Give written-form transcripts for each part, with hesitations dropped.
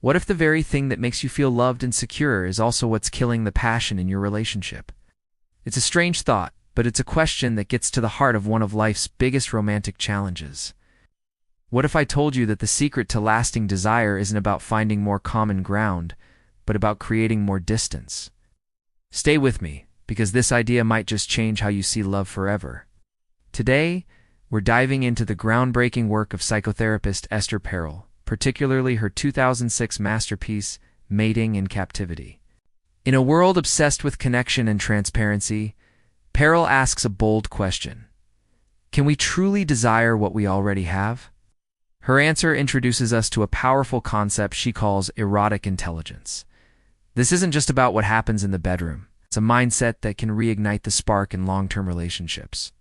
What if the very thing that makes you feel loved and secure is also what's killing the passion in your relationship? It's a strange thought, but it's a question that gets to the heart of one of life's biggest romantic challenges. What if I told you that the secret to lasting desire isn't about finding more common ground, but about creating more distance? Stay with me, because this idea might just change how you see love forever. Today, we're diving into the groundbreaking work of psychotherapist Esther Perel, particularly her 2006 masterpiece, Mating in Captivity. In a world obsessed with connection and transparency, Perel asks a bold question. Can we truly desire what we already have? Her answer introduces us to a powerful concept she calls erotic intelligence. This isn't just about what happens in the bedroom. It's a mindset that can reignite the spark in long-term relationships.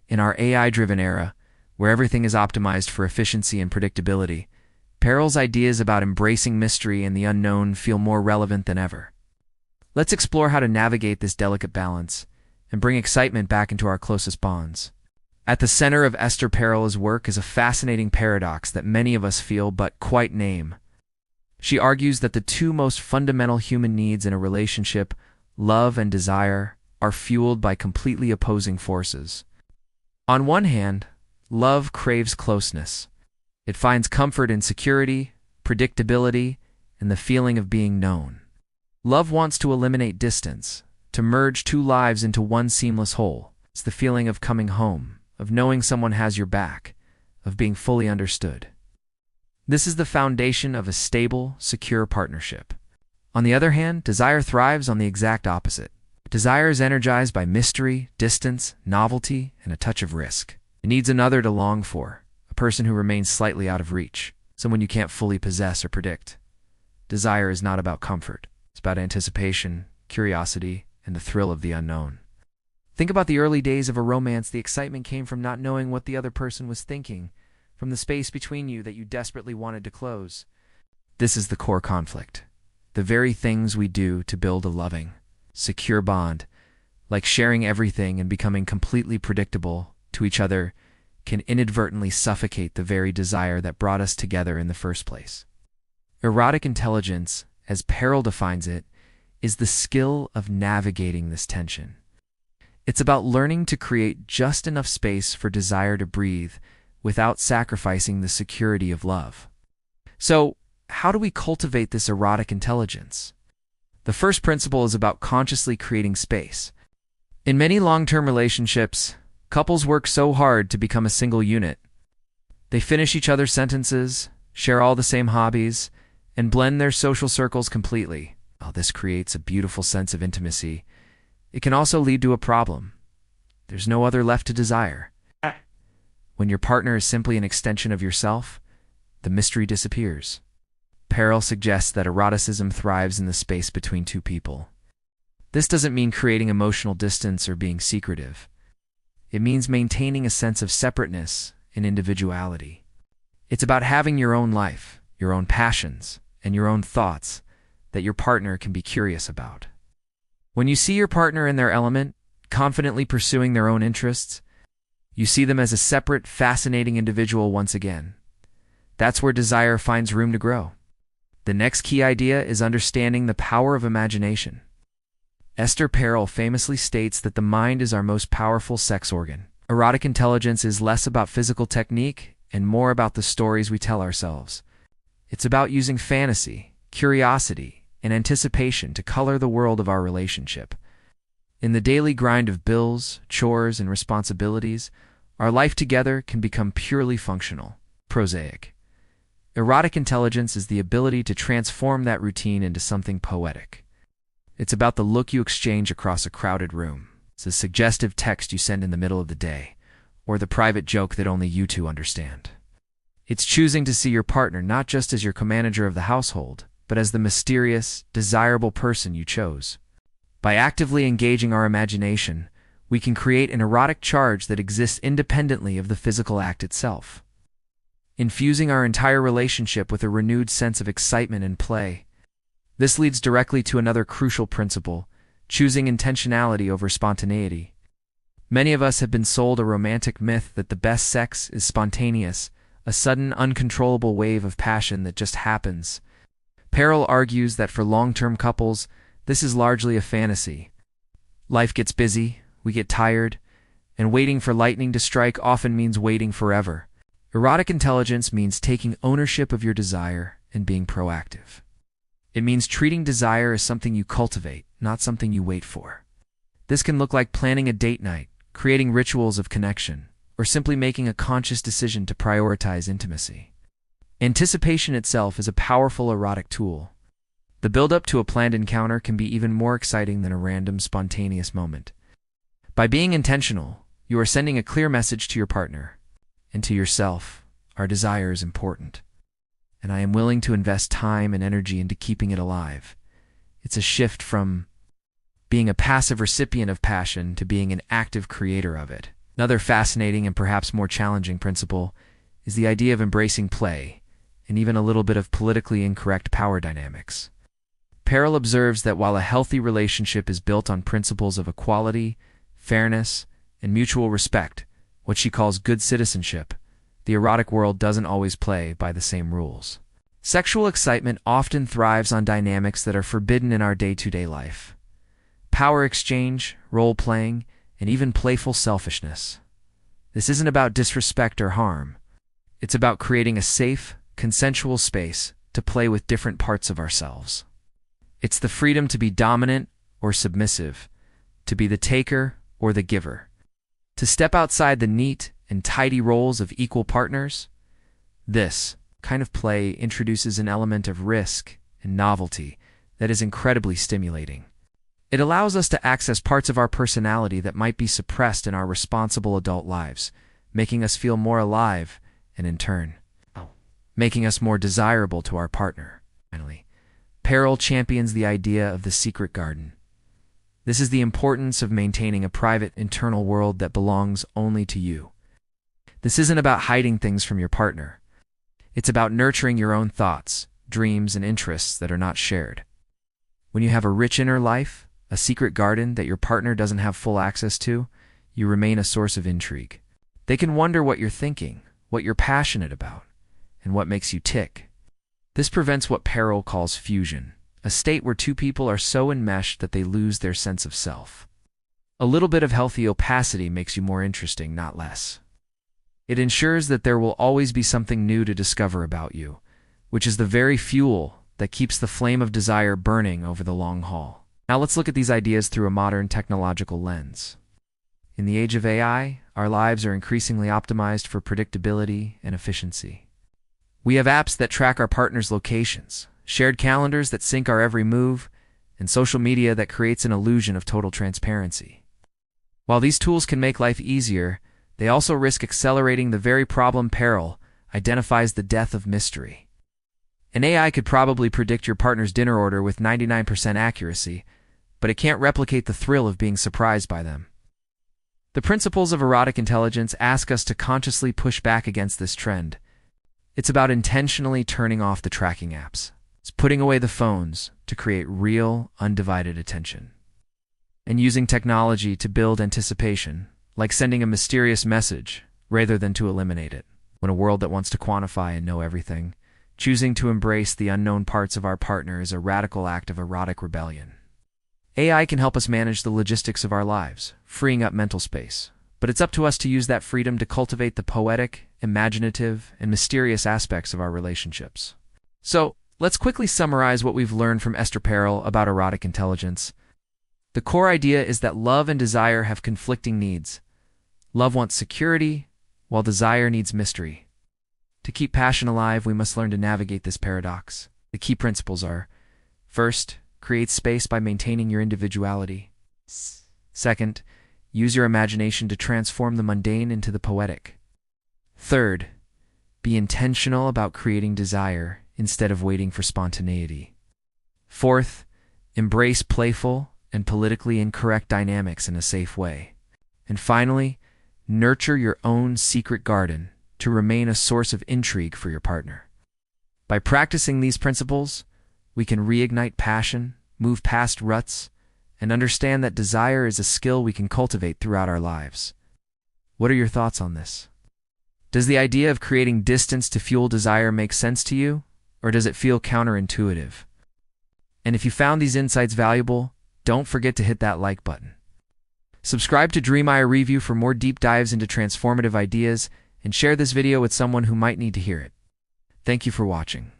In our AI-driven era, where everything is optimized for efficiency and predictability, Perel's ideas about embracing mystery and the unknown feel more relevant than ever. Let's explore how to navigate this delicate balance and bring excitement back into our closest bonds. At the center of Esther Perel's work is a fascinating paradox that many of us feel but quite name. She argues that the two most fundamental human needs in a relationship, love and desire, are fueled by completely opposing forces. On one hand, love craves closeness. It finds comfort in security, predictability, and the feeling of being known. Love wants to eliminate distance, to merge two lives into one seamless whole. It's the feeling of coming home, of knowing someone has your back, of being fully understood. This is the foundation of a stable, secure partnership. On the other hand, desire thrives on the exact opposite. Desire is energized by mystery, distance, novelty, and a touch of risk. It needs another to long for, a person who remains slightly out of reach, someone you can't fully possess or predict. Desire is not about comfort. It's about anticipation, curiosity, and the thrill of the unknown. Think about the early days of a romance. The excitement came from not knowing what the other person was thinking, from the space between you that you desperately wanted to close. This is the core conflict. The very things we do to build a loving, secure bond, like sharing everything and becoming completely predictable to each other, can inadvertently suffocate the very desire that brought us together in the first place. Erotic intelligence, as Perel defines it, is the skill of navigating this tension. It's about learning to create just enough space for desire to breathe without sacrificing the security of love. So, how do we cultivate this erotic intelligence? The first principle is about consciously creating space. In many long-term relationships, couples work so hard to become a single unit. They finish each other's sentences, share all the same hobbies, and blend their social circles completely. While this creates a beautiful sense of intimacy, it can also lead to a problem. There's no other left to desire. When your partner is simply an extension of yourself, the mystery disappears. Perel suggests that eroticism thrives in the space between two people. This doesn't mean creating emotional distance or being secretive. It means maintaining a sense of separateness and individuality. It's about having your own life, your own passions, and your own thoughts that your partner can be curious about. When you see your partner in their element, confidently pursuing their own interests, you see them as a separate, fascinating individual once again. That's where desire finds room to grow. The next key idea is understanding the power of imagination. Esther Perel famously states that the mind is our most powerful sex organ. Erotic intelligence is less about physical technique and more about the stories we tell ourselves. It's about using fantasy, curiosity, and anticipation to color the world of our relationship. In the daily grind of bills, chores, and responsibilities, our life together can become purely functional, prosaic. Erotic intelligence is the ability to transform that routine into something poetic. It's about the look you exchange across a crowded room. It's the suggestive text you send in the middle of the day, or the private joke that only you two understand. It's choosing to see your partner not just as your co-manager of the household, but as the mysterious, desirable person you chose. By actively engaging our imagination, we can create an erotic charge that exists independently of the physical act itself, infusing our entire relationship with a renewed sense of excitement and play. This leads directly to another crucial principle, choosing intentionality over spontaneity. Many of us have been sold a romantic myth that the best sex is spontaneous, a sudden, uncontrollable wave of passion that just happens. Perel argues that for long-term couples, this is largely a fantasy. Life gets busy, we get tired, and waiting for lightning to strike often means waiting forever. Erotic intelligence means taking ownership of your desire and being proactive. It means treating desire as something you cultivate, not something you wait for. This can look like planning a date night, creating rituals of connection, or simply making a conscious decision to prioritize intimacy. Anticipation itself is a powerful erotic tool. The build-up to a planned encounter can be even more exciting than a random, spontaneous moment. By being intentional, you are sending a clear message to your partner and to yourself. Our desire is important, and I am willing to invest time and energy into keeping it alive. It's a shift from being a passive recipient of passion to being an active creator of it. Another fascinating and perhaps more challenging principle is the idea of embracing play and even a little bit of politically incorrect power dynamics. Perel observes that while a healthy relationship is built on principles of equality, fairness, and mutual respect, what she calls good citizenship, the erotic world doesn't always play by the same rules. Sexual excitement often thrives on dynamics that are forbidden in our day-to-day life. Power exchange, role-playing, and even playful selfishness. This isn't about disrespect or harm. It's about creating a safe, consensual space to play with different parts of ourselves. It's the freedom to be dominant or submissive, to be the taker or the giver, to step outside the neat and tidy roles of equal partners. This kind of play introduces an element of risk and novelty that is incredibly stimulating. It allows us to access parts of our personality that might be suppressed in our responsible adult lives, making us feel more alive and, in turn, making us more desirable to our partner. Finally, Perel champions the idea of the secret garden. This is the importance of maintaining a private, internal world that belongs only to you. This isn't about hiding things from your partner. It's about nurturing your own thoughts, dreams, and interests that are not shared. When you have a rich inner life, a secret garden that your partner doesn't have full access to, you remain a source of intrigue. They can wonder what you're thinking, what you're passionate about, and what makes you tick. This prevents what Perel calls fusion, a state where two people are so enmeshed that they lose their sense of self. A little bit of healthy opacity makes you more interesting, not less. It ensures that there will always be something new to discover about you, which is the very fuel that keeps the flame of desire burning over the long haul. Now let's look at these ideas through a modern technological lens. In the age of AI, our lives are increasingly optimized for predictability and efficiency. We have apps that track our partner's locations, shared calendars that sync our every move, and social media that creates an illusion of total transparency. While these tools can make life easier, they also risk accelerating the very problem Perel identifies: the death of mystery. An AI could probably predict your partner's dinner order with 99% accuracy, but it can't replicate the thrill of being surprised by them. The principles of erotic intelligence ask us to consciously push back against this trend. It's about intentionally turning off the tracking apps. It's putting away the phones to create real, undivided attention. And using technology to build anticipation, like sending a mysterious message rather than to eliminate it. When a world that wants to quantify and know everything, choosing to embrace the unknown parts of our partner is a radical act of erotic rebellion. AI can help us manage the logistics of our lives, freeing up mental space. But it's up to us to use that freedom to cultivate the poetic, imaginative, and mysterious aspects of our relationships. So, let's quickly summarize what we've learned from Esther Perel about erotic intelligence. The core idea is that love and desire have conflicting needs. Love wants security, while desire needs mystery. To keep passion alive, we must learn to navigate this paradox. The key principles are: first, create space by maintaining your individuality. Second, use your imagination to transform the mundane into the poetic. Third, be intentional about creating desire instead of waiting for spontaneity. Fourth, embrace playful and politically incorrect dynamics in a safe way. And finally, nurture your own secret garden to remain a source of intrigue for your partner. By practicing these principles, we can reignite passion, move past ruts, and understand that desire is a skill we can cultivate throughout our lives. What are your thoughts on this? Does the idea of creating distance to fuel desire make sense to you, or does it feel counterintuitive? And if you found these insights valuable, don't forget to hit that like button. Subscribe to DreamAIReview for more deep dives into transformative ideas, and share this video with someone who might need to hear it. Thank you for watching.